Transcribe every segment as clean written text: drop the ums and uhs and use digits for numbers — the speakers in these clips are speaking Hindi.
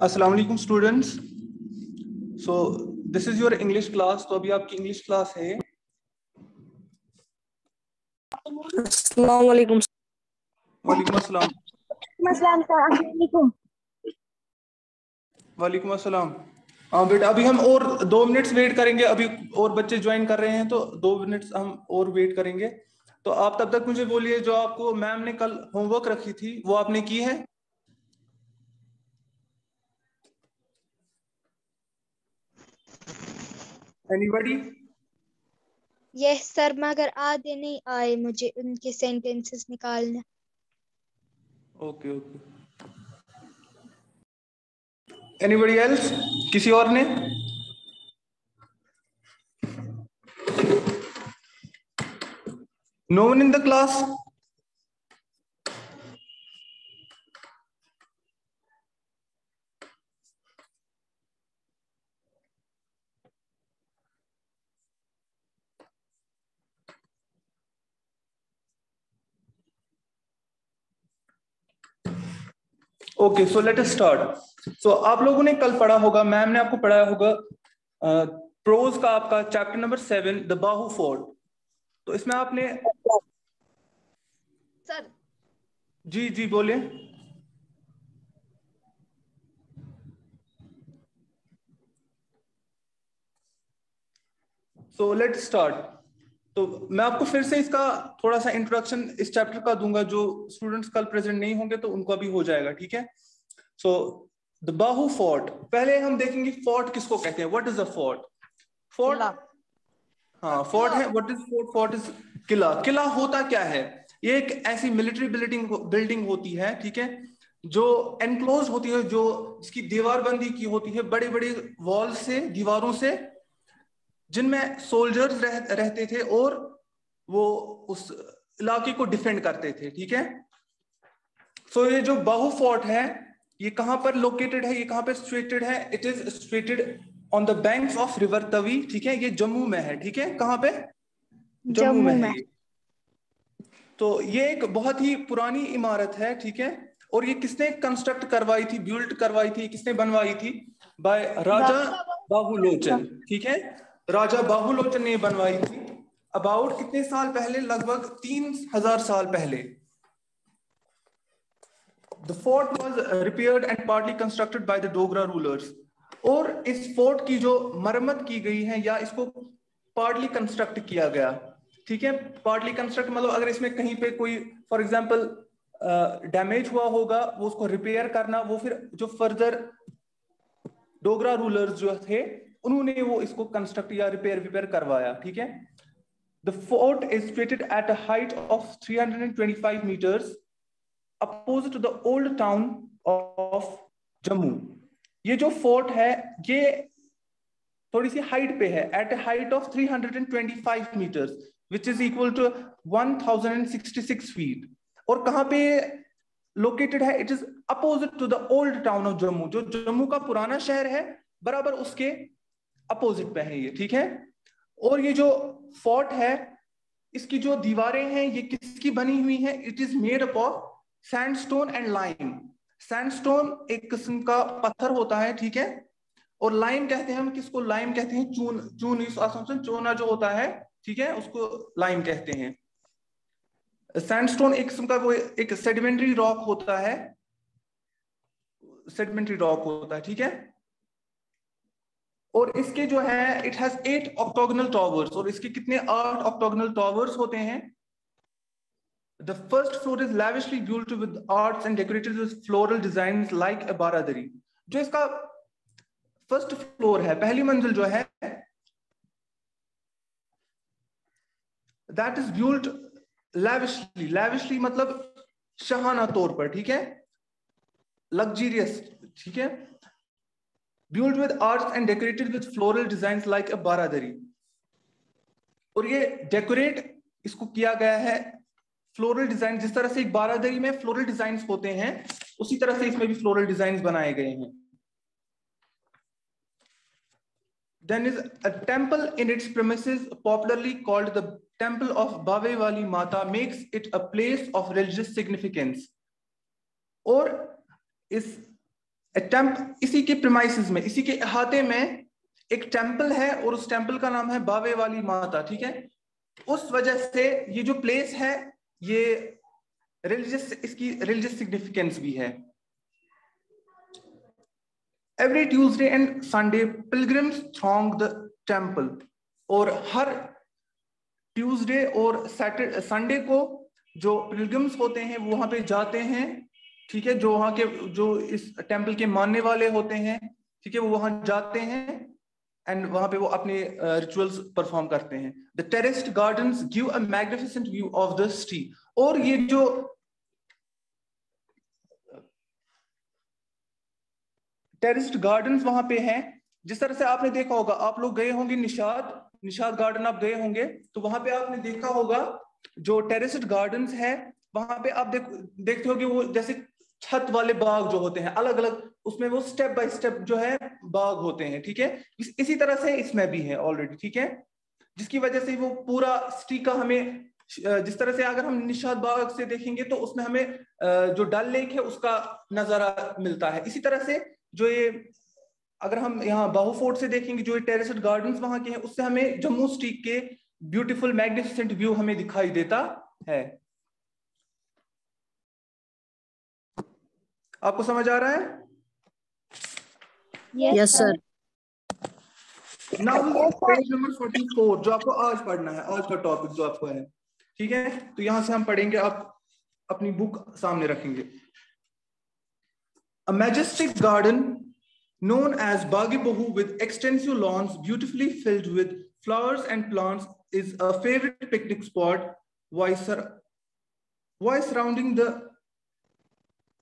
अस्सलाम वालेकुम students. So this is your English class. तो अभी आपकी इंग्लिश क्लास है। अस्सलाम वालेकुम। वालेकुम अस्सलाम। वालेकुम अस्सलाम। हाँ बेटा, अभी हम और 2 मिनट्स वेट करेंगे। अभी और बच्चे ज्वाइन कर रहे हैं तो 2 मिनट्स हम और वेट करेंगे। तो आप तब तक मुझे बोलिए, जो आपको मैम ने कल होमवर्क रखी थी वो आपने की है? एनीबॉडी? यस सर, मगर आधे नहीं आए मुझे उनके सेंटेंसेस निकालना। Okay okay. Anybody else? किसी और ने? No one in the class? Okay, so let us start. So आप लोगों ने कल पढ़ा होगा, मैम ने आपको पढ़ाया होगा प्रोज का आपका chapter number 7 the Bahu fort. तो इसमें आपने सर जी जी बोलिए। So let start. तो मैं आपको फिर से इसका थोड़ा सा इंट्रोडक्शन इस चैप्टर का दूंगा। जो स्टूडेंट्स कल प्रेजेंट नहीं होंगे तो उनका भी हो जाएगा, ठीक है। सो द बाहु फोर्ट, पहले हम देखेंगे फोर्ट किसको कहते हैं। What is a fort? Fort, हाँ फोर्ट है। What is fort? Fort is किला। किला होता क्या है? ये एक ऐसी मिलिट्री बिल्डिंग होती है, ठीक है, जो एनक्लोज होती है, जो इसकी दीवारबंदी की होती है बड़े बड़े वॉल से, दीवारों से, जिनमें सोल्जर्स रहते थे और वो उस इलाके को डिफेंड करते थे, ठीक है। सो ये जो बाहु फोर्ट है, ये कहां पर लोकेटेड है? ये कहां पर सिचुएटेड है? It is situated on the banks of river Tawi, ठीक है। ये जम्मू में है, ठीक है। कहां पे? जम्मू में है ये। तो ये एक बहुत ही पुरानी इमारत है, ठीक है। और ये किसने कंस्ट्रक्ट करवाई थी, बिल्ड करवाई थी, किसने बनवाई थी? बाय राजा बाहुलोचन, ठीक है। राजा बाहुलोचन ने बनवाई थी। अबाउट कितने साल पहले? लगभग 3000 साल पहले। The fort was repaired and partly constructed by the Dogra rulers. और इस फोर्ट की जो मरम्मत की गई है, या इसको पार्टली कंस्ट्रक्ट किया गया, ठीक है। पार्टली कंस्ट्रक्ट मतलब अगर इसमें कहीं पे कोई फॉर एग्जांपल डैमेज हुआ होगा, वो उसको रिपेयर करना, वो फिर जो फर्दर डोगरा रूलर्स जो थे उन्होंने वो इसको कंस्ट्रक्ट या रिपेयर करवाया, ठीक है। The fort is situated at a height of 325 meters opposite to the old town of Jammu. ये जो फोर्ट है ये थोड़ी सी हाइट पे है, at a height of 325 metres which is equal to 1066 feet. और कहां पे लोकेटेड है? It is opposite to the old town of Jammu. जो जम्मू का पुराना शहर है, बराबर उसके अपोजिट पे है ये, ठीक है। और ये जो फोर्ट है, इसकी जो दीवारें हैं ये किसकी बनी हुई है? It is made up of sandstone and lime. Sandstone एक किस्म का पत्थर होता है, ठीक है। और लाइम कहते हैं हम किसको? लाइम कहते हैं चून। चून इस चूना जो होता है, ठीक है, उसको लाइम कहते हैं। सैंडस्टोन एक किस्म का वो एक सेडिमेंट्री रॉक होता है, सेडिमेंट्री रॉक होता है, ठीक है। और इसके जो है इट हैज 8 ऑक्टोगोनल टॉवर्स। और इसके कितने? 8 ऑक्टोगोनल टॉवर्स होते हैं। The first floor is lavishly built with arts and decorated with floral designs like a baradari. जो इसका फर्स्ट फ्लोर है, पहली मंजिल जो है, that is built lavishly. Lavishly मतलब शहाना तौर पर, ठीक है, लग्जरियस, ठीक है। Built with arts and decorated with floral designs like a बारादरी। और ये डेकोरेट इसको किया गया है फ्लोरल डिजाइन, जिस तरह से एक बारादरी में फ्लोरल डिजाइन्स होते हैं, उसी तरह से इसमें भी फ्लोरल डिजाइन्स बनाए गए हैं। Then is a temple in its premises, popularly called the Temple of Bhavewali Mata, makes it a place of religious significance. और इस इसी के प्रीमाइसेस में, इसी के अहाते में एक टेम्पल है और उस टेम्पल का नाम है बावे वाली माता, ठीक है। उस वजह से ये जो प्लेस है ये रिलीजियस, इसकी रिलीजियस सिग्निफिकेंस भी है। Every Tuesday and Sunday pilgrims throng the temple, और हर ट्यूसडे और सैटरडे संडे को जो पिलग्रिम्स होते हैं वो वहां पे जाते हैं, ठीक है। जो वहां के, जो इस टेम्पल के मानने वाले होते हैं, ठीक है, वो वहां जाते हैं एंड वहां पे वो अपने रिचुअल्स परफॉर्म करते हैं। The terraced gardens give a magnificent view of the city, और ये जो टेरेस्ड गार्डन्स वहां पे हैं, जिस तरह से आपने देखा होगा, आप लोग गए होंगे निशाद गार्डन आप गए होंगे, तो वहां पे आपने देखा होगा जो टेरेस्ड गार्डन्स है वहां पे आप देखते होगे वो जैसे छत वाले बाग जो होते हैं अलग अलग, उसमें वो स्टेप बाय स्टेप जो है बाग होते हैं, ठीक है। इसी तरह से इसमें भी है ऑलरेडी, ठीक है, जिसकी वजह से वो पूरा सिटी का हमें, जिस तरह से अगर हम निशाद बाग से देखेंगे तो उसमें हमें जो डल लेक है उसका नजारा मिलता है। इसी तरह से जो ये, अगर हम यहाँ बाहू फोर्ट से देखेंगे, जो ये टेरेस्ड गार्डन्स वहां के हैं, उससे हमें जम्मू सिटी के ब्यूटीफुल मैग्निफिसेंट व्यू हमें दिखाई देता है। आपको समझ आ रहा है? Yes sir. Now page number 44 जो आपको आज पढ़ना है, आज का टॉपिक जो आपको है, ठीक है। तो यहां से हम पढ़ेंगे, आप अपनी बुक सामने रखेंगे। A majestic garden known as Baghi Bahu with extensive lawns beautifully filled with flowers and plants is a favorite picnic spot why surrounding the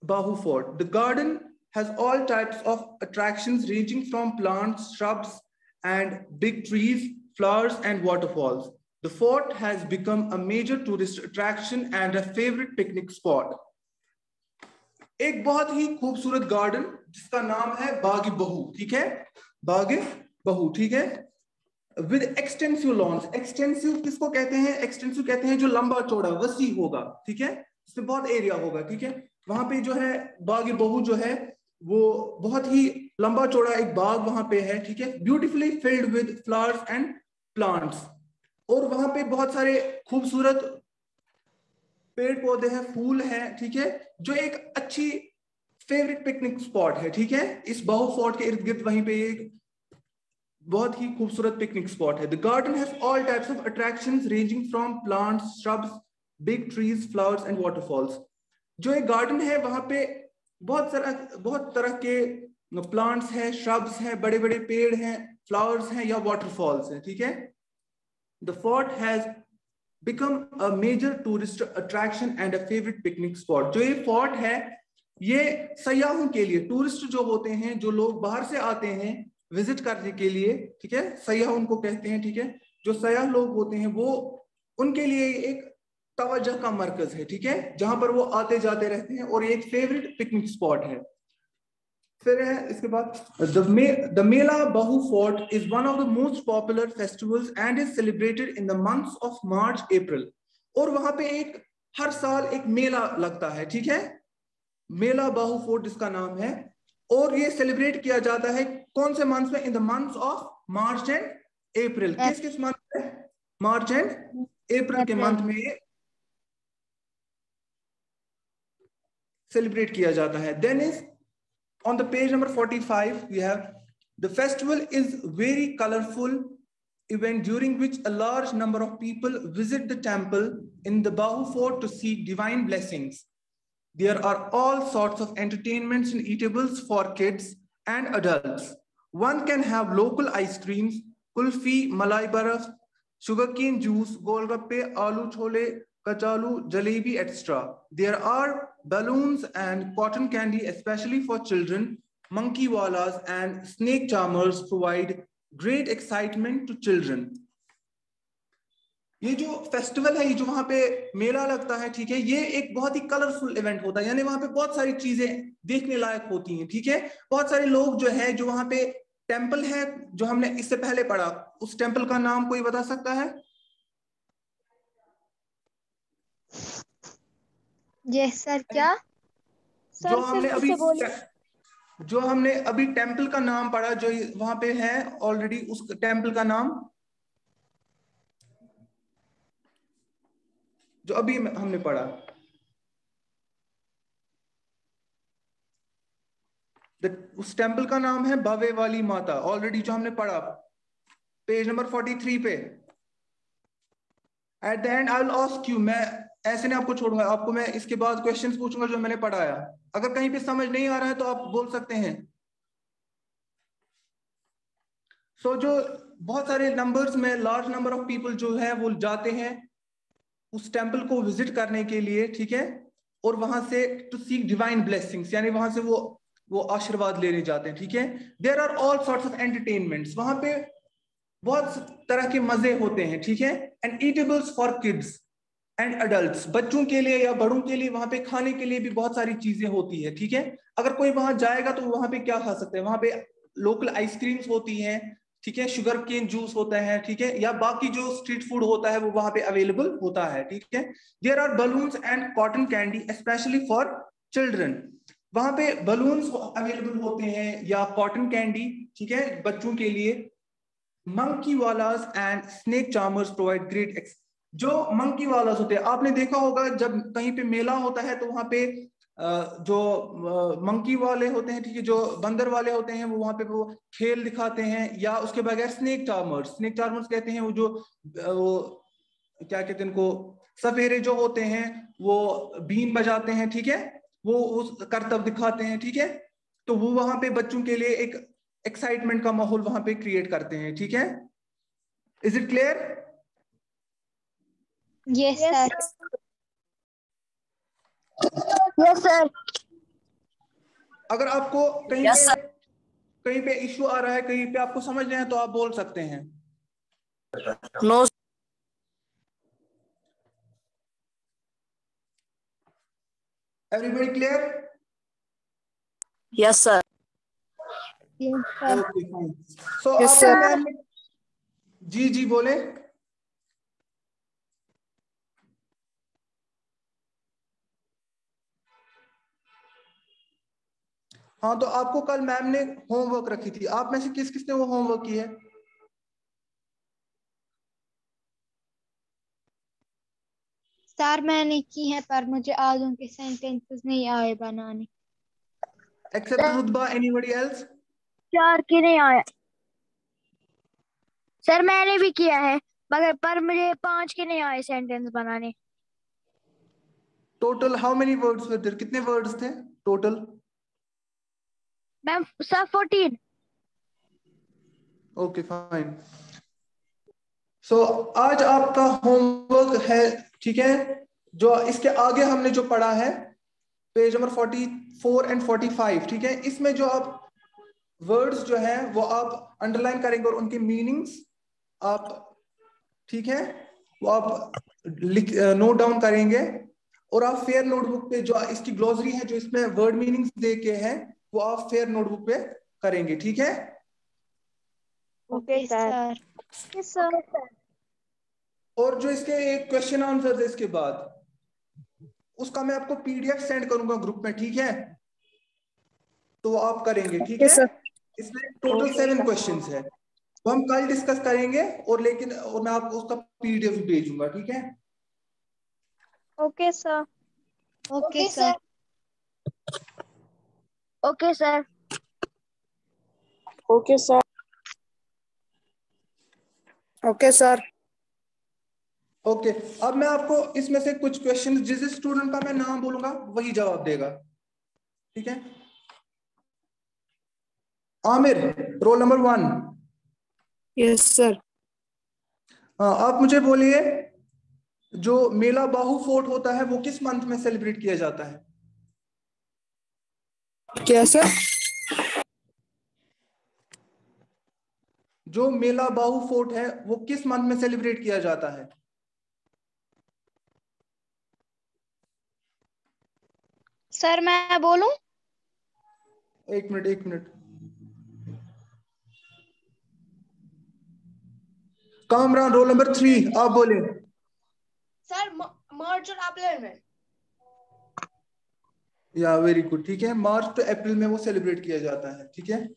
Bahu Fort. The garden has all types of attractions ranging from plants, shrubs, and big trees, flowers, and waterfalls. The fort has become a major tourist attraction and a favorite picnic spot. एक बहुत ही खूबसूरत गार्डन जिसका नाम है बागी बहू, ठीक है, बागे बहू, ठीक है, विद एक्सटेंसिव लॉन्स। एक्सटेंसिव किसको कहते हैं? एक्सटेंसिव कहते हैं जो लंबा चौड़ा वसी होगा, ठीक है, इसमें बहुत एरिया होगा, ठीक है। वहां पे जो है बागी बहू जो है वो बहुत ही लंबा चौड़ा एक बाग वहां पे है, ठीक है, beautifully filled with flowers and plants, और वहां पे बहुत सारे खूबसूरत पेड़ पौधे हैं, फूल हैं, ठीक है, जो एक अच्छी फेवरेट पिकनिक स्पॉट है, ठीक है। इस बाहू फोर्ट के इर्द गिर्द वहीं पे एक बहुत ही खूबसूरत पिकनिक स्पॉट है। The garden has all types of attractions ranging from plants, shrubs, big trees, flowers and waterfalls. जो एक गार्डन है वहां पे बहुत तरह के प्लांट्स हैं, श्रब्स हैं, बड़े बड़े पेड़ हैं, फ्लावर्स हैं या वाटरफॉल्स हैं, ठीक है। The fort has become a major tourist attraction and a favorite picnic spot. जो ये फोर्ट है ये सयाहों के लिए, टूरिस्ट जो होते हैं, जो लोग बाहर से आते हैं विजिट करने के लिए, ठीक है, सयाह उनको कहते हैं, ठीक है, जो सयाह लोग होते हैं वो, उनके लिए एक तवज्जो का मरकज है, ठीक है, जहां पर वो आते जाते रहते हैं और एक फेवरेट पिकनिक स्पॉट है। फिर है इसके बाद the Mela Bahu Fort is one of the most popular festivals and is celebrated in the months of March, April. और वहां पे एक हर साल एक मेला लगता है, ठीक है, मेला बाहू फोर्ट जिसका नाम है, और ये सेलिब्रेट किया जाता है कौन से मंथ में? In the months of March and April. किस किस मंथ में? मार्च एंड अप्रैल के मंथ में ये सेलिब्रेट किया जाता है। Then is on the page number 45 we have the festival is very colorful event during which a large number of people visit the temple in the Bahu Fort to seek divine blessings. There are all sorts of entertainments and eatables for kids and adults. One can have local ice creams, kulfi, malai baraf, sugarcane juice, golgappe, aloo chole, kachalu, jalebi, etc. There are balloons and cotton candy, especially for children. Monkey wallas and snake charmers provide great excitement to children. ये जो फेस्टिवल है, ये जो वहां पे मेला लगता है, ठीक है, ये एक बहुत ही कलरफुल इवेंट होता है, यानी वहां पे बहुत सारी चीजें देखने लायक होती हैं, ठीक है। बहुत सारे लोग जो है, जो वहां पे टेम्पल है जो हमने इससे पहले पढ़ा, उस टेम्पल का नाम कोई बता सकता है? Yes sir. क्या जो सर? हमने फिर अभी से बोलिए। जो हमने अभी टेम्पल का नाम पढ़ा, जो वहां पे है ऑलरेडी, उस टेम्पल का नाम जो अभी हमने पढ़ा, उस टेम्पल का नाम है भव्य वाली माता, ऑलरेडी जो हमने पढ़ा पेज नंबर 43 पे। At the and I will ask you, मैं ऐसे नहीं आपको छोड़ूंगा, आपको मैं इसके बाद क्वेश्चंस पूछूंगा जो मैंने पढ़ाया। अगर कहीं पे समझ नहीं आ रहा है तो आप बोल सकते हैं। जो बहुत सारे नंबर्स में लार्ज नंबर ऑफ पीपल जो है वो जाते हैं उस टेम्पल को विजिट करने के लिए, ठीक है, और वहां से टू सीक डिवाइन ब्लेसिंग्स, यानी वहां से वो आशीर्वाद लेने जाते हैं, ठीक है। There are all sorts of entertainments, वहां पे बहुत तरह के मजे होते हैं, ठीक है। And eatables for kids and adults, बच्चों के लिए या बड़ों के लिए वहां पे खाने के लिए भी बहुत सारी चीजें होती है, ठीक है। अगर कोई वहां जाएगा तो वहां पे क्या खा सकते हैं, वहां पे लोकल आइसक्रीम्स होती हैं, ठीक है, शुगर केन जूस होता है, ठीक है, या बाकी जो स्ट्रीट फूड होता है वो वहां पे अवेलेबल होता है, ठीक है। There are balloons and cotton candy specially for children, वहां पे बलून्स अवेलेबल होते हैं या कॉटन कैंडी, ठीक है, बच्चों के लिए। Monkey wallahs and snake charmers provide great, जो मंकी वालास होते हैं, आपने देखा होगा जब कहीं पे मेला होता है तो वहां पे जो मंकी वाले होते हैं, ठीक है, जो बंदर वाले होते हैं, वो वहां पे वो खेल दिखाते हैं। या उसके बगैर स्नेक चार्मर्स, स्नेक चार्मर्स कहते हैं वो जो वो क्या कहते हैं उनको, सफेरे जो होते हैं वो बीन बजाते हैं, ठीक है, वो उस करतब दिखाते हैं, ठीक है। तो वो वहां पे बच्चों के लिए एक एक्साइटमेंट का माहौल वहां पे क्रिएट करते हैं, ठीक है। Is it clear? Yes sir. Yes sir. अगर आपको कहीं यस पे सर। कहीं पे इश्यू आ रहा है, कहीं पे आपको समझ नहीं है तो आप बोल सकते हैं। No. Everybody clear? Yes sir. Yes sir. Okay fine. So yes आपको सर। मैम, जी जी बोले। हाँ, तो आपको कल मैम ने होमवर्क रखी थी, आप में से किस किसने वो होमवर्क की है? सर मैंने की है पर मुझे आज उनके सेंटेंसेस नहीं आए बनाने। एक्सेप्ट रुतबा, एनीबॉडी एल्स? 4 के नहीं आया सर, मैंने भी किया है मगर पर मुझे 5 के नहीं आए सेंटेंस बनाने। Total how many words were there, कितने वर्ड्स थे total? Ma'am sir 14। Okay fine. So आज आपका होमवर्क है, ठीक है, जो इसके आगे हमने जो पढ़ा है पेज नंबर 44 एंड 45, ठीक है, इसमें जो आप वर्ड्स जो है वो आप अंडरलाइन करेंगे और उनके मीनिंग्स आप, ठीक है, वो आप लिख नोट डाउन करेंगे। और आप फेयर नोटबुक पे जो इसकी ग्लोसरी है, जो इसमें वर्ड मीनिंग्स दे के है, वो आप फेयर नोटबुक पे करेंगे, ठीक है। Okay sir. Yes sir. और जो इसके एक क्वेश्चन आंसर है इसके बाद, उसका मैं आपको पीडीएफ सेंड करूंगा ग्रुप में, ठीक है, तो वो आप करेंगे, ठीक है। Yes sir. इसमें टोटल 7 क्वेश्चंस है, तो हम कल डिस्कस करेंगे, और मैं आपको उसका पीडीएफ भेजूंगा, ठीक है। Okay sir. Okay sir. Okay sir. Okay sir. Okay sir. Okay, अब मैं आपको इसमें से कुछ क्वेश्चन, जिस स्टूडेंट का मैं नाम बोलूंगा वही जवाब देगा, ठीक है। Aamir, roll number 1। Yes sir. आप मुझे बोलिए, जो मेला बाहु फोर्ट होता है वो किस मंथ में सेलिब्रेट किया जाता है? क्या सर? जो मेला बाहु फोर्ट है वो किस मंथ में सेलिब्रेट किया जाता है? सर मैं बोलूं? एक मिनट, एक मिनट। कामरान, रोल नंबर 3, आप बोले। सर मार्च और अप्रैल में। या वेरी गुड, ठीक है, मार्च टू अप्रैल में वो सेलिब्रेट किया जाता है, ठीक है।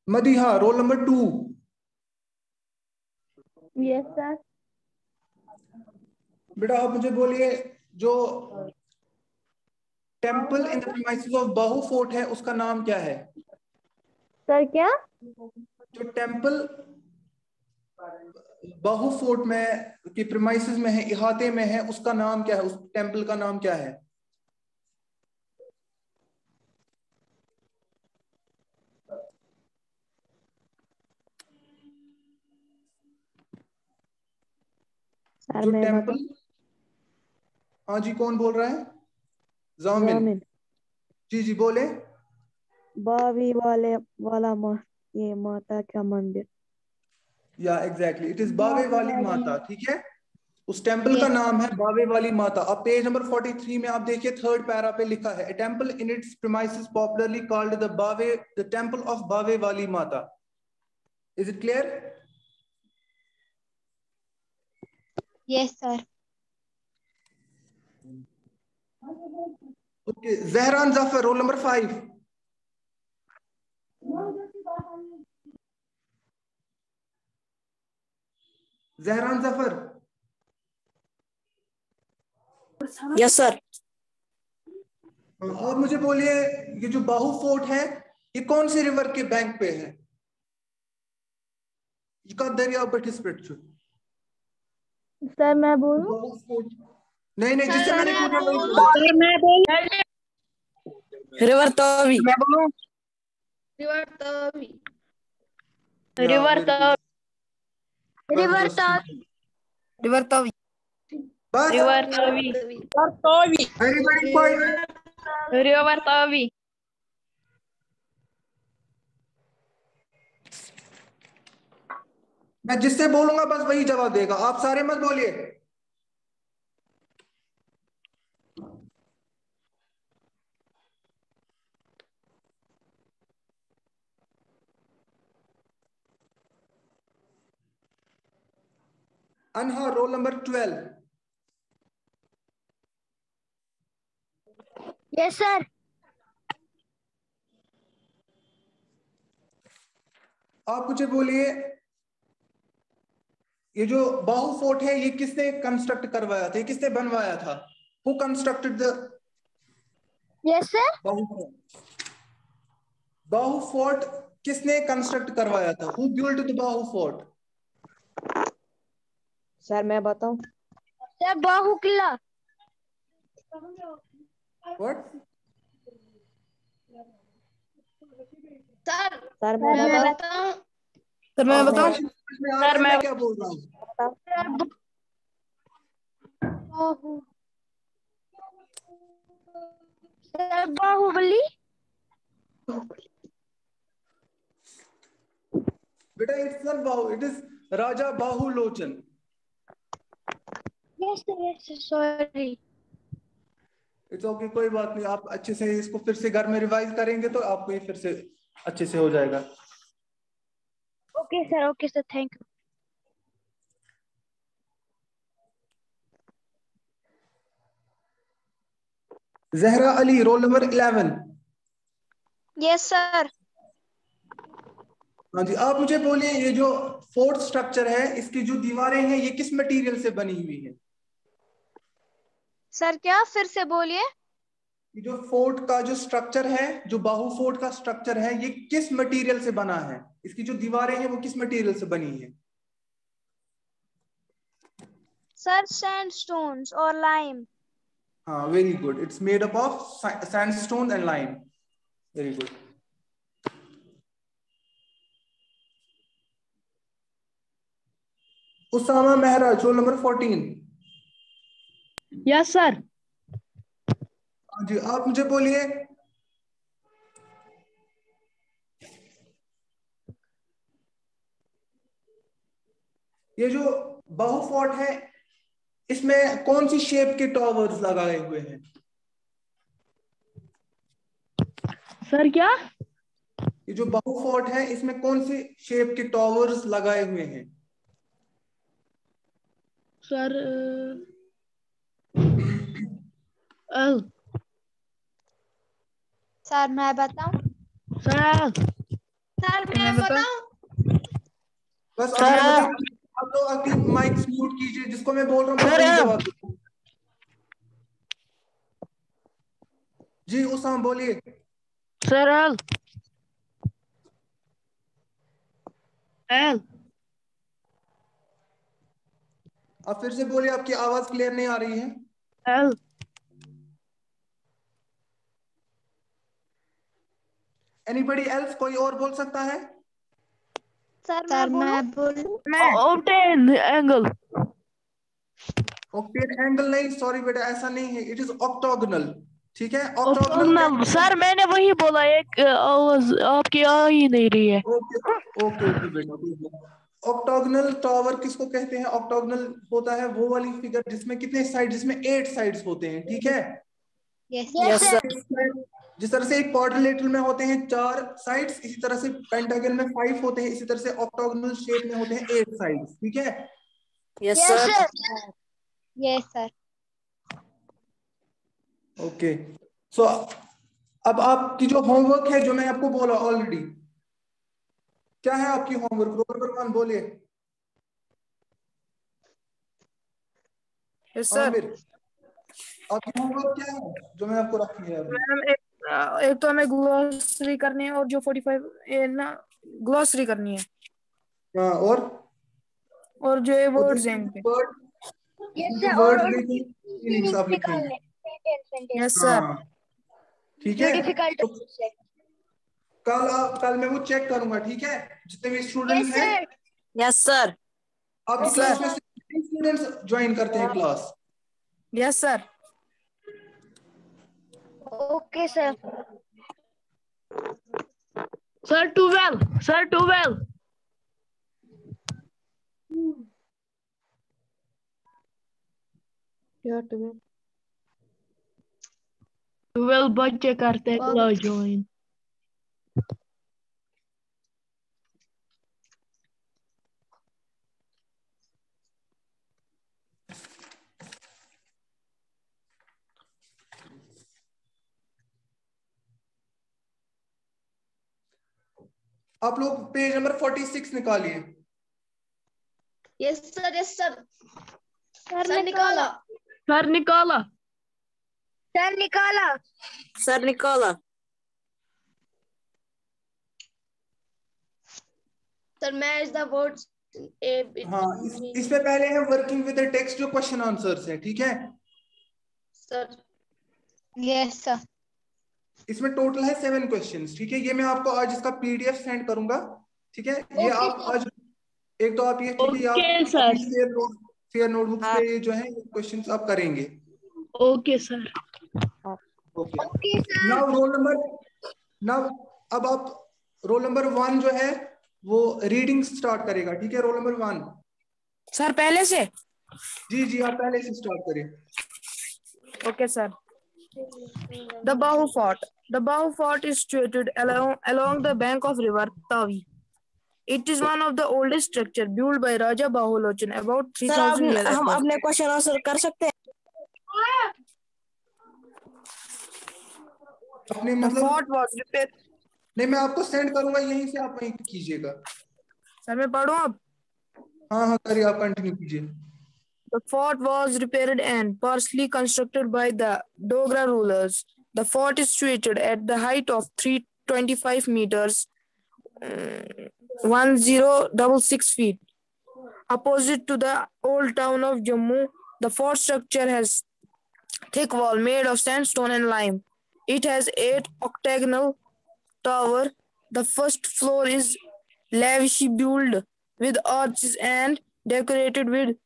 Madiha roll number 2। Yes sir. बेटा आप मुझे बोलिए, जो temple in the premises of Bahu fort है उसका नाम क्या है? सर क्या? जो टेम्पल बाहू फोर्ट में की प्रीमाइसेस में है, इहाते में है, उसका नाम क्या है? उस टेम्पल का नाम क्या है? सर जो मैं टेम्पल, हाँ जी कौन बोल रहा है? जामिन। जामिन। जी जी बोले। बावी वाले वाला ये माता का मंदिर। या एग्जैक्टली, इट इज बावे वाली माता, ठीक है। उस टेम्पल का Yes. नाम है बावे वाली माता। अब पेज नंबर 43 में आप देखिए, थर्ड पैरा पे लिखा है, a temple in its premises popularly called the temple of Bawe Wali Mata. Is it clear? Yes, sir. Okay, Zahran Jafar roll number 5। Zahran Jafar. Yes sir. आप मुझे बोलिए, ये जो बाहू फोर्ट है ये कौन सी रिवर के बैंक पे है? इसका दरिया पार्टिसिपेट। सर मैं बोलूं? बाहू फोर्ट, नहीं नहीं, जिससे सर, मैंने मैं पूछा वही बोलूं? बोलो। सर मैं बोल रिवर तवी। मैं बोलूं? River Tawi. River river river Tawi. बस, river Tawi. River Tawi. Very very quiet. River Tawi. मैं जिससे बोलूंगा बस वही जवाब देगा, आप सारे मत बोलिए। अनहा रोल नंबर 12। Yes sir. आप मुझे बोलिए, ये जो बाहू फोर्ट है ये किसने कंस्ट्रक्ट करवाया था, ये किसने बनवाया था? Who constructed the yes sir. Bahu fort? Bahu fort किसने कंस्ट्रक्ट करवाया था? Who built the Bahu fort? Sir मैं बताऊं? Sir Bahu Qila. What? Sir, sir मैं मैं बताऊं? बताऊं? सर मैं बताऊं? समझ में आ रहा है मैं क्या बोल रहा हूँ? सर बाहू, सर बाहुबली। बेटा it's not Bahu, it is Raja Bahu Lochan. Yes sir, sorry. It's okay, कोई बात नहीं, आप अच्छे से इसको फिर से घर में रिवाइज करेंगे तो आपको ये फिर से अच्छे से हो जाएगा। Okay sir, thank you. Zahra Ali roll number 11। Yes, sir. हाँ जी, आप मुझे बोलिए, ये जो फोर्ट स्ट्रक्चर है इसकी जो दीवारें हैं ये किस मटेरियल से बनी हुई है? सर क्या? फिर से बोलिए। ये जो फोर्ट का जो स्ट्रक्चर है, जो बाहू फोर्ट का स्ट्रक्चर है, ये किस मटेरियल से बना है? इसकी जो दीवारें हैं वो किस मटेरियल से बनी है? सर sandstones और lime. हाँ very good, it's made up of sandstone and lime. Very good. Usama Mehraj roll number 14। Yes sir. हाँ जी, आप मुझे बोलिए, ये जो बाहू फोर्ट है इसमें कौन सी शेप के टॉवर्स लगाए हुए हैं? सर क्या? ये जो बाहू फोर्ट है इसमें कौन सी शेप के टॉवर्स लगाए हुए हैं? सर एल सर मैं बताऊं? सर सर मैं बताऊं? बस सर आप लोग अपनी माइक म्यूट कीजिए, जिसको मैं बोल रहा हूँ सर वही जवाब दो। जी उसाम बोलिए। सर एल एल आप फिर से बोलिए, आपकी आवाज क्लियर नहीं आ रही है। एल एनीबडी एल्स, कोई और बोल सकता है? सर मैं बोलूं? ऑब्टेन एंगल ऑक्टेन एंगल नहीं, सॉरी बेटा, ऐसा नहीं है, इट इज ऑक्टोगोनल। ठीक है, ऑक्टोगोनल ऑक्टोगोनल सर मैंने वही बोला, एक आवाज आपकी आ ही नहीं रही है। ओके ओके ओके बेटा। ऑक्टोगोनल टावर किसको कहते हैं? ऑक्टोगोनल होता है वो वाली फिगर जिसमें कितने साइड, जिसमें 8 साइड्स होते हैं। ठीक है, यस यस सर। सर। जिस तरह से एक क्वाड्रिलेटरल में होते हैं 4 साइड्स, इसी तरह से पेंटागन में 5 होते हैं, इसी तरह से ऑक्टोगोनल शेप में होते हैं 8 साइड्स। ठीक है, yes yes sir. Sir. Yes sir. Okay. So अब आपकी जो होमवर्क है, जो मैं आपको बोला ऑलरेडी, क्या है आपकी होमवर्क? रोल नंबर 1 बोलिए। Yes sir. आमिर, आपकी होमवर्क क्या है जो मैं आपको रखी है अभी? मैम एक तो हमें ग्लोसरी करनी है, और जो 45 ये ना ग्लोसरी करनी है, हाँ, और जो ये और वर्ड्स हैं इनके। वर्ड, यस जो सर। वर्ड और देखेंगे मीनिंग्स आप लिखेंगे। निकालने सेंटेंस यस सर। हाँ ठीक जो है, डिफिकल्ट तो है। कल मैं वो चेक करूंगा। ठीक है, जितने भी यस स्टूडेंट्स हैं, सर। Yes sir. आपकी यस क्लास सर। में से कितने स्टूडेंट्स ज्वाइन करते हैं class? Yes sir. Okay sir. Sir 12 sir 12 क्या 12 बच्चे करते हैं क्लास ज्वाइन। आप लोग पेज नंबर 46 निकालिए। Yes sir. Yes sir. Sir निकाला। सर निकाला। सर निकाला। सर निकाला। सर मैच द वर्ड्स ए हाँ, इसमें पहले है वर्किंग विद द टेक्स्ट, जो क्वेश्चन आंसर्स है। ठीक है, सर। Yes sir. इसमें टोटल है 7 क्वेश्चंस। ठीक है, ये मैं आपको आज इसका पीडीएफ सेंड करूंगा। ठीक है, ये ओके आप सर। आज एक तो आप ये, ठीक है, ये ओके आप सर। अपनी फेयर नोटबुक्स हाँ। पे जो है क्वेश्चंस आप करेंगे। Okay sir. Okay, okay sir. Now अब आप रोल नंबर 1 जो है वो रीडिंग स्टार्ट करेगा। ठीक है, रोल नंबर 1। सर पहले से। जी जी, आप पहले से स्टार्ट करें। Okay sir. The Bahu Fort. The Bahu Fort is situated along the bank of river Tavi. It is one of the oldest structure built by Raja Bahulochan about sir 3000 years हम ago. अपने क्वेश्चन आंसर कर सकते हैं? अपने The मतलब fort was repaired. नहीं, मैं आपको सेंड करूंगा, यहीं से आप वहीं कीजिएगा। सर मैं पढ़ूं अब? हाँ हाँ करिए, आप कंटिन्यू कीजिए। The fort was repaired and partially constructed by the Dogra rulers. The fort is situated at the height of 325 meters, 1066 feet. Opposite to the old town of Jammu, the fort structure has thick wall made of sandstone and lime. It has 8 octagonal tower. The first floor is lavishly built with arches and decorated with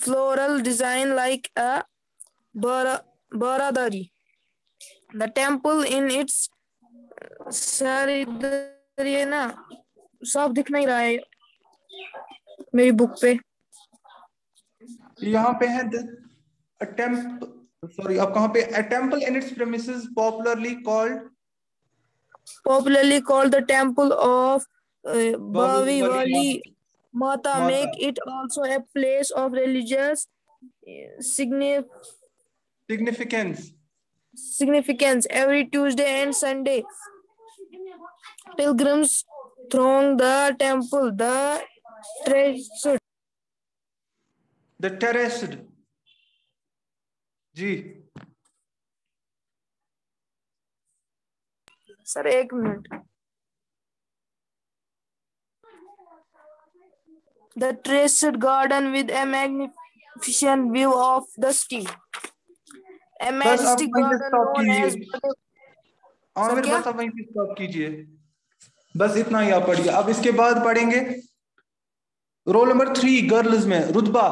floral design like a baradari. The temple in its इधर ये ना साफ दिख नहीं रहा है मेरी बुक पे। यहाँ पे है सॉरी, आप कहाँ पे? A temple in its premises popularly called the temple of Babu Bavi Wali. Wali Mata Mata. make it also a place of religious Significance. significance. Every Tuesday and Sunday, pilgrims throng the temple. The terraced. जी. Sir, एक minute. The terraced garden with a magnificent view of the city. A बस आप majestic वहीं पे garden स्टॉप known as कीजिए. आमिर क्या? बस आप वहीं पे स्टॉप कीजिए. बस इतना ही आप पढ़िए. अब इसके बाद पढ़ेंगे रोल नंबर 3 गर्ल्स में रुतबा.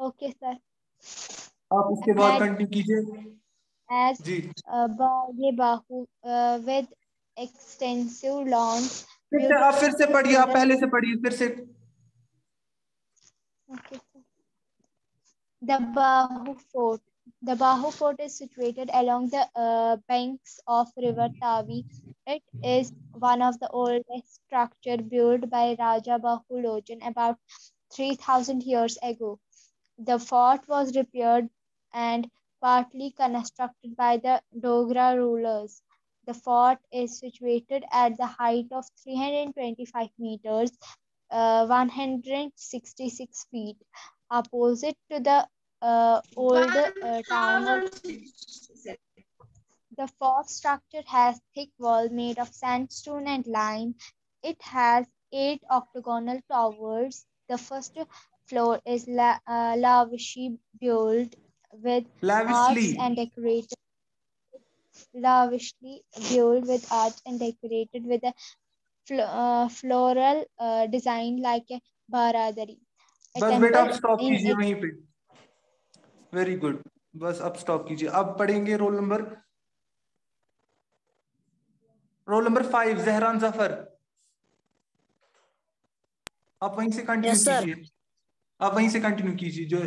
Okay sir. आप इसके बाद कंटिन्यू कीजिए. As जी. ये बाहु with extensive lawns. फिर से आप फिर से पढ़िए. आप पहले से पढ़िए फिर से. Okay, sir. The Bahu Fort. The Bahu Fort is situated along the banks of River Tavi. It is one of the oldest structures built by Raja Bahu Lojan about 3,000 years ago. The fort was repaired and partly constructed by the Dogra rulers. The fort is situated at the height of 325 meters, 166 feet, opposite to the old town of. The fort structure has thick wall made of sandstone and lime. It has 8 octagonal towers. The first floor is lavishly built with arcs and decorated. Lavishly built with arch and decorated with a floral design like a baradari. बस बेटा आप स्टॉप कीजिए वहीं पे. Very good. बस अब स्टॉप कीजिए. अब पढ़ेंगे रोल नंबर 5 जहरान जफर. आप वहीं से कंटिन्यू Yes, sir. कीजिए. आप वहीं से कंटिन्यू कीजिए. जो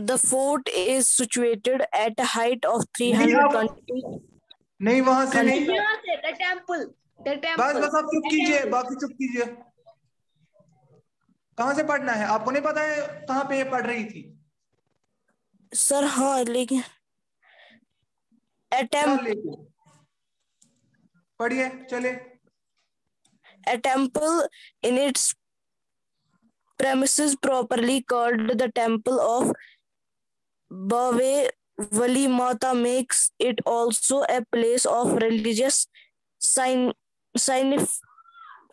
The fort is situated at a height of 320. नहीं वहां से नहीं. The temple. The temple. बस बस आप चुप कीजिए. बाकी चुप कीजिए. कहां से पढ़ना है आपको? नहीं पता है कहां पे ये पढ़ रही थी? Sir, हाँ लेकिन क्या लेके पढ़िए. चले. a temple in its premises properly called the Temple of Bave Vali Mata makes it also a place of religious significance.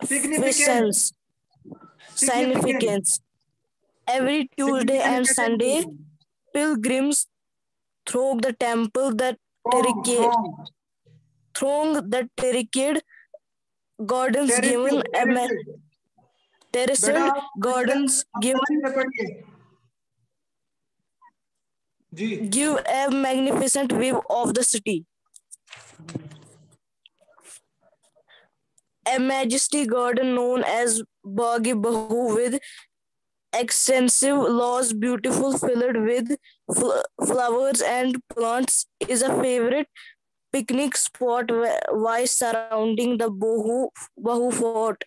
Significance. Significance. Every Tuesday and Sunday, pilgrims throng the temple. Throng the terraced gardens given terraced gardens give a magnificent view of the city. A majestic garden known as Bagi Bahu with extensive lawns, beautiful filled with flowers and plants, is a favorite picnic spot why surrounding the Bahu Fort.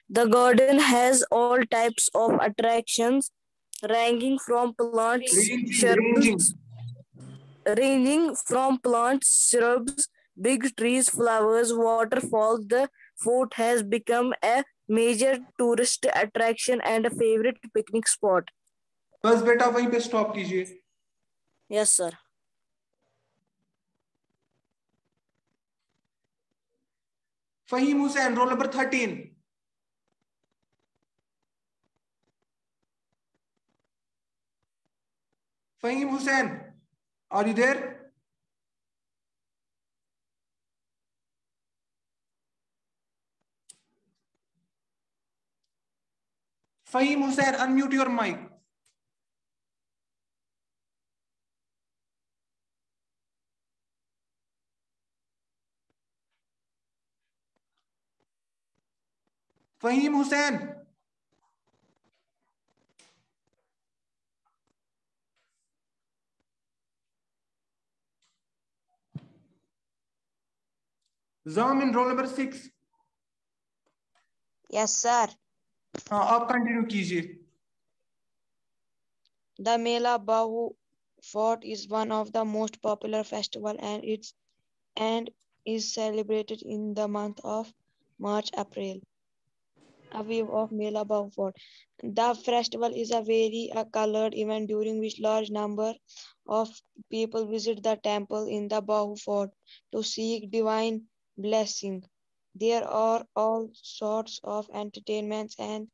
The garden has all types of attractions ranging from shrubs, big trees, flowers, waterfalls. The fort has become a major tourist attraction and a favorite picnic spot. बस बेटा वहीं पे स्टॉप कीजिए. Yes, sir. Fahim Hussain roll number 13. Fahim Hussain, are you there? Fahim Hussain, unmute your mic. Fahim Hussain. जामिन रोल नंबर 6। Yes, sir. हाँ आप कंटिन्यू कीजिए। The Mela Bahu Fort is one of the most popular festival and is celebrated in the month of March, April. A view of Mela Bahu Fort. The festival is a very colored event during which large number of people visit the temple in the Bahu Fort to seek divine blessing. There are all sorts of entertainments and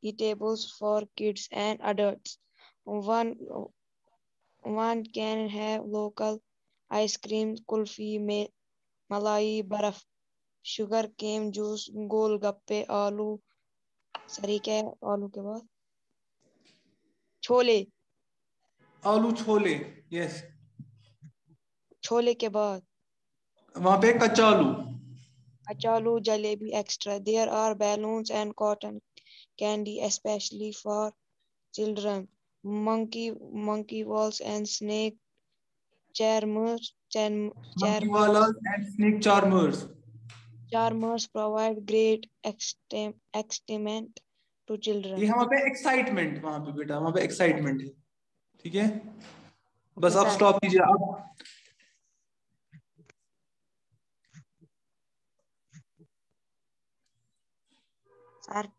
eatables for kids and adults. One one can have local ice cream, kulfi, malai, barf, sugar cane juice, golgappe, आलू सॉरी क्या है आलू के बाद छोले आलू छोले, यस। छोले के बाद वहां पे कच्चा आलू। achalu jalebi extra. There are balloons and cotton candy especially for children. Monkey balls and snake charmers monkey wallas and snake charmers. charmers provide great excitement to children. ये वहां पे एक्साइटमेंट, वहां पे बेटा वहां पे एक्साइटमेंट है, ठीक है। बस आप स्टॉप कीजिए आप। सर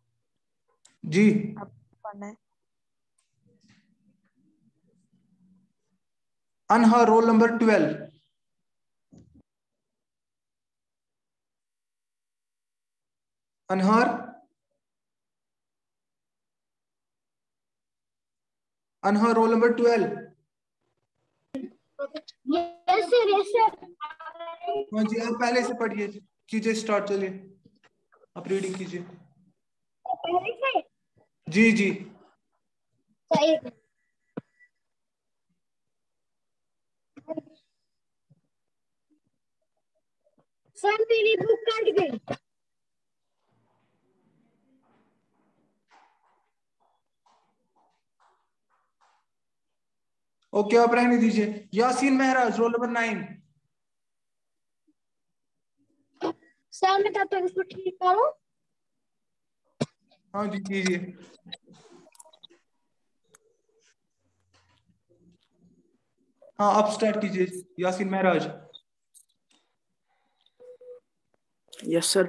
जी अब पढ़ना है। Anha roll number 12। Anhar, Anha roll number 12। Yes sir, yes sir. हाँ जी आप पहले से पढ़िए, कीजिए स्टार्ट, चलिए आप रीडिंग कीजिए। पहले से जी जी सही। सर मेरी बुक कट गई। ओके आप रहने दीजिए। यासीन महराज रोल नंबर 9। सर मैं तब तक इसको ठीक करूं। हाँ जी कीजिए। हाँ आप स्टार्ट कीजिए यासीन महराज। Yes, sir.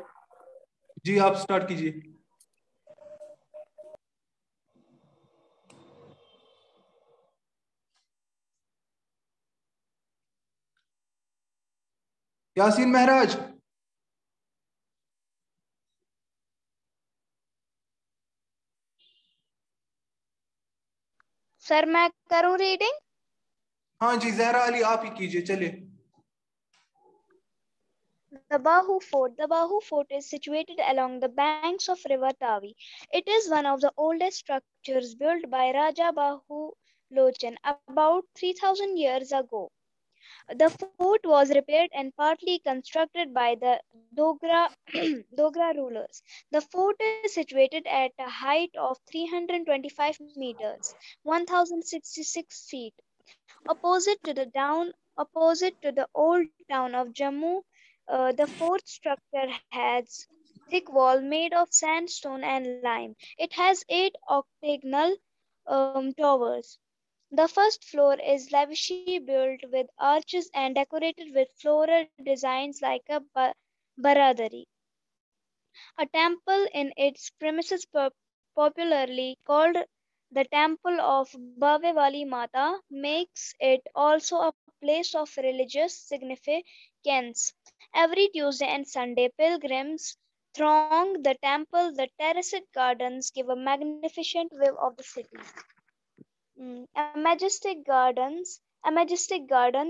जी आप स्टार्ट कीजिए। यासीन महराज। सर मैं करूं रीडिंग? हाँ जी जहरा अली आप ही कीजिए, चलिए। The Bahu Fort. The Bahu Fort is situated along the banks of River Tavi. It is one of the oldest structures built by Raja Bahu Lochan about 3000 years ago. The fort was repaired and partly constructed by the Dogra, Dogra rulers. The fort is situated at a height of 325 meters, 1066 feet, opposite to the old town of Jammu. The fort structure has thick wall made of sandstone and lime. It has 8 octagonal towers. The first floor is lavishly built with arches and decorated with floral designs like a baradari. A temple in its premises, popularly called the Temple of Bhavewali Mata, makes it also a place of religious significance. Every Tuesday and Sunday, pilgrims throng the temple. The terraced gardens give a magnificent view of the city. A majestic garden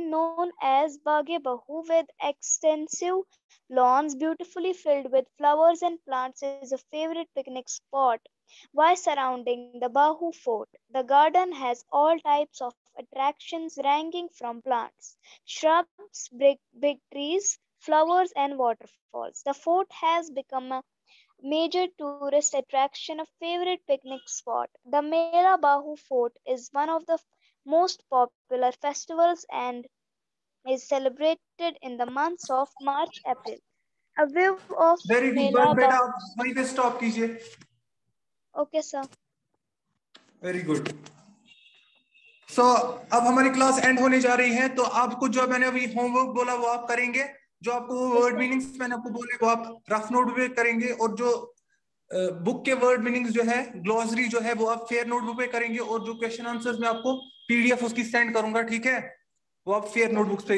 known as Baghe Bahu with extensive lawns beautifully filled with flowers and plants is a favorite picnic spot. While surrounding the Bahu fort, the garden has all types of attractions ranging from plants, shrubs, big trees, flowers and waterfalls. The fort has become a major tourist attraction, a favorite picnic spot. The Mera Bahu Fort is one of the most popular festivals and is celebrated in the months of March April. A view of very good, Mela but बेटा Bahu. आप वहीं पे स्टॉप कीजिए। Okay, sir. Very good. So अब हमारी क्लास एंड होने जा रही है, तो आपको जो मैंने अभी होमवर्क बोला वो आप करेंगे। जो आपको वर्ड मीनिंग्स मैंने आपको बोले वो आप रफ नोट पे करेंगे, और जो बुक के वर्ड मीनिंग्स जो है, ग्लोसरी जो है, वो आप फेयर नोटबुक पे करेंगे, और जो क्वेश्चन आंसर्स मैं आपको पीडीएफ उसकी सेंड करूंगा, ठीक है, वो आप फेयर नोटबुक्स पे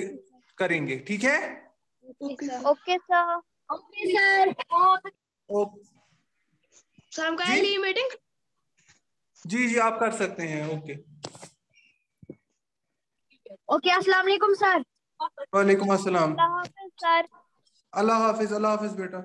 करेंगे, ठीक है। Okay, sir. Okay, sir. Okay sir. Sir हम जी ली मीटिंग। जी जी आप कर सकते हैं। ओके, ओके, अस्सलाम वालेकुम सर। वालेकुम अस्सलाम। Allah Hafiz, sir. अल्लाह हाफिज, अल्लाह हाफिज बेटा।